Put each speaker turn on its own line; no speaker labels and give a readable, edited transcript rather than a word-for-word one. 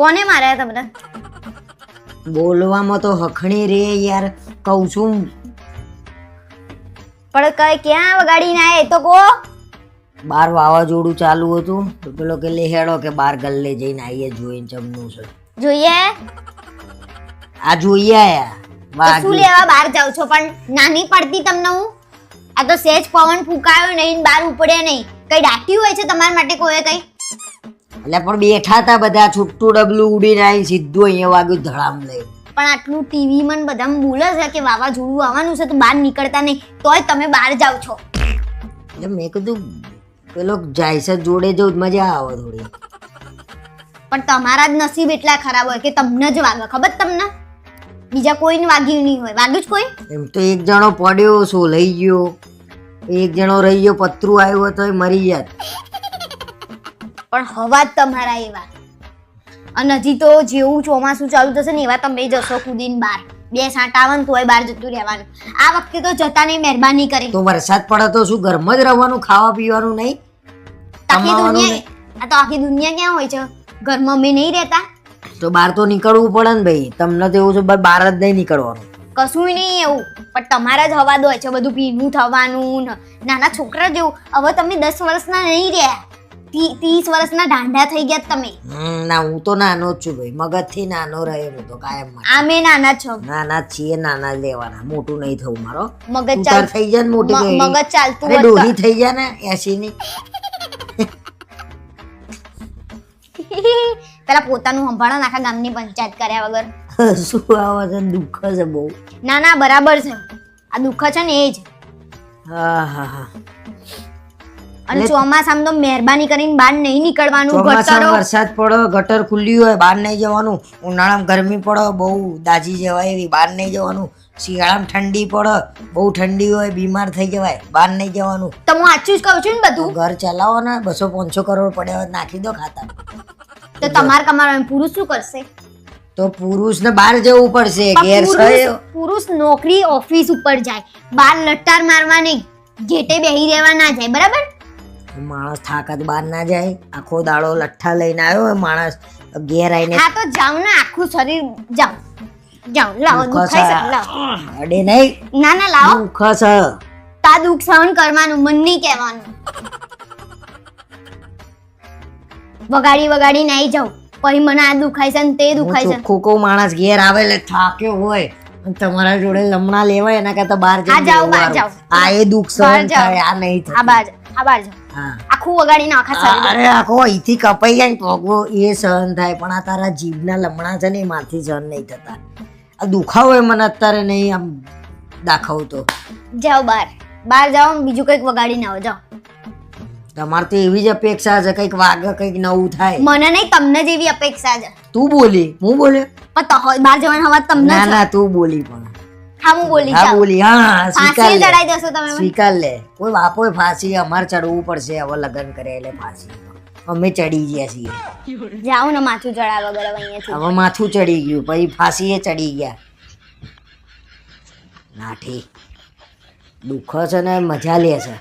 કોને માર્યા તમને?
બોલવામાં તો હખણી રે યાર, કહું છું.
પણ કઈ ક્યાં વગાડીને આયા એ તો કહો.
બાર વાવાઝોડું ચાલુ હતું તો પેલો કે લે હેડો કે બાર ગલ્લે જઈને આવીએ જોઈને જમનું છે.
જોઈએ
આ જોઈએ આયા
શું લેવા બહાર જાવ છો? પણ નાની પડતી તમને હું. આ તો સેજ પવન ફૂંકાયો નહીં, બહાર ઉપડે નહીં. કઈ ડાટ્યું હોય છે તમારા માટે કોઈ કઈ?
એટલે પણ બેઠા હતા બધા, છૂટું ડબલું ઉડીને આવી સીધું અહીંયા વાગ્યું ધડામ લઈ.
પણ આટલું ટીવી માં બધા બોલે છે કે વાવાઝોડું આવવાનું છે તો બહાર નીકળતા નહીં, તોય તમે બહાર જાવ છો.
એટલે મેં કીધું પેલો જાય છે જોડે જવું મજા આવે થોડી.
પણ તમારા જ નસીબ એટલા ખરાબ હોય કે તમને જ વાગે. ખબર તમને? બીજા કોઈને વાગ્યું નહીં હોય. વાગ્યું જ કોઈ?
એમ તો એક જણો પડ્યો સોલાઈ ગયો, એક જણો રહી ગયો, પતરું આવ્યું તો મરી જાત.
પણ હવા જ તમારા એવા. અને હજી તો જેવું ચોમાસું ચાલુ થશે ને એવા તમે જશો કૂદીને બહાર. બે સાંટ આવે ને તોય બહાર જતું રહેવાનું. આ વખતે તો જતા નહીં, મહેરબાની કરી.
તો વરસાદ પડે તો શું ઘરમાં જ રહેવાનું, ખાવા પીવાનું નહીં?
આખી દુનિયા, આ તો આખી દુનિયા ક્યાં હોય છે? ઘરમાં અમે નહીં રહેતા
તો બહાર તો નીકળવું પડે ને ભાઈ. તમને તો એવું છે બહાર જ નહીં નીકળવાનું.
કશું નહીં એવું, પણ તમારા જ હવા હોય છે બધું ભીનું થવાનું. નાના છોકરા જેવું. હવે તમે 10 વર્ષના નહીં રહ્યા, 30 વર્ષના ઢાંઢા થઈ ગયા તમે.
ના, હું તો નાનો જ છું ભાઈ, મગજ થી નાનો રહે હું તો કાયમ.
આમે નાના છો.
નાના જ છીએ, નાના જ લેવાના, મોટું નહીં થવું. મારો
મગજ
ચાલ થઈ જાય ને મોટી ગઈ.
મગજ ચાલતું
અરે ડોહી થઈ જાય ને 80 ની.
પેલા પોતાનું સંભાળો, આખા ગામની પંચાયત કર્યા વગર.
શું આવે છે? દુઃખ છે બહુ.
ના ના, બરાબર છે. આ દુઃખ છે ને એ જ.
હા હા હા.
અને ચોમાસામાં તો મહેરબાની કરીને બહાર નહીં નીકળવાનું.
ચોમાસામાં વરસાદ પડે, ગટર ખુલ્લી હોય, બહાર નહીં જવાનું. ઉનાળામાં ગરમી પડે, બહુ દાજી જવાય એવી, બહાર નહીં જવાનું. શિયાળામાં ઠંડી પડે, બહુ ઠંડી હોય, બીમાર થઈ જવાય, બહાર નહીં જવાનું.
તો હું સાચું જ કહું છું ને બધું.
ઘર ચલાવો ને, 200-500 કરોડ પડ્યા હોય નાખી દો ખાતા.
તો તમારે કમાવાનું, પુરુષ શું કરશે?
તો પુરુષને બહાર જવું પડશે. ઘેર
પુરુષ નોકરી ઓફિસ ઉપર જાય, બહાર લટ્ટાર મારવા નહીં, ઘેટે બેહી રહેવા ના જાય. બરાબર?
માણસ થાકત બહાર ના જાય. આખો દાડો લઠ્ઠા લઈને આવ્યો હોય માણસ, ઘેર આવીને
હા તો જાવ ને, આખું શરીર જાવ જાવ. લાવો, દુખાય છે, લાવો.
અડે નહીં.
ના ના, લાવો.
દુખ છે.
તા દુઃખ સહન કરવાનું, મન નહીં કહેવાનું. વગાડી વગાડી નાઈ જાવ, પછી મને આ દુખાય છે ને તે દુખાય છે.
ચોખ્ખું માણસ ઘેર આવે એટલે થાક્યો હોય અને તમારા જોડે લમણા લેવાય એના કરતા બહાર
જઈને જાવ, બહાર જાવ.
આ એ દુઃખ સહન થાય, આ નહીં થાય.
આ બાર જાવ. આખું વગાડી ના આખા શરીર.
અરે આખો અહીંથી કપાઈ જાય પગો એ સહન થાય, પણ આ તારા જીભના લમણા છે ને એ માથી સહન નહીં થતા. આ દુખાવો હોય મને અત્યારે નહીં આમ દાખવતો.
જાઓ બહાર જાઓ, બીજું કંઈક વગાડી ના આવો. જાઓ.
તમારે તો એવી જ અપેક્ષા છે કંઈક વાગે, કંઈક નવું થાય.
મને નહીં, તમને જેવી અપેક્ષા છે.
તું બોલી, હું બોલ્યો?
પણ બહાર જવાનો હવા તમને.
ના ના, તું બોલી. પણ
હા હું બોલી.
હા બોલી. હા, સ્વીકાર લે.
ચડાઈ દેશો તમે?
સ્વીકાર લે. કોઈ વાપો ફાંસી અમારે ચડવું પડશે. હવે લગ્ન કરે એટલે ફાંસી અમે ચડી ગયા છીએ.
જાઓ ને, માથું ચડાવવા વગર અહીંયાથી.
હવે માથું ચડી ગયું, પછી ફાંસી ચડી ગયા. નાઠી દુઃખ છે ને મજા લે છે.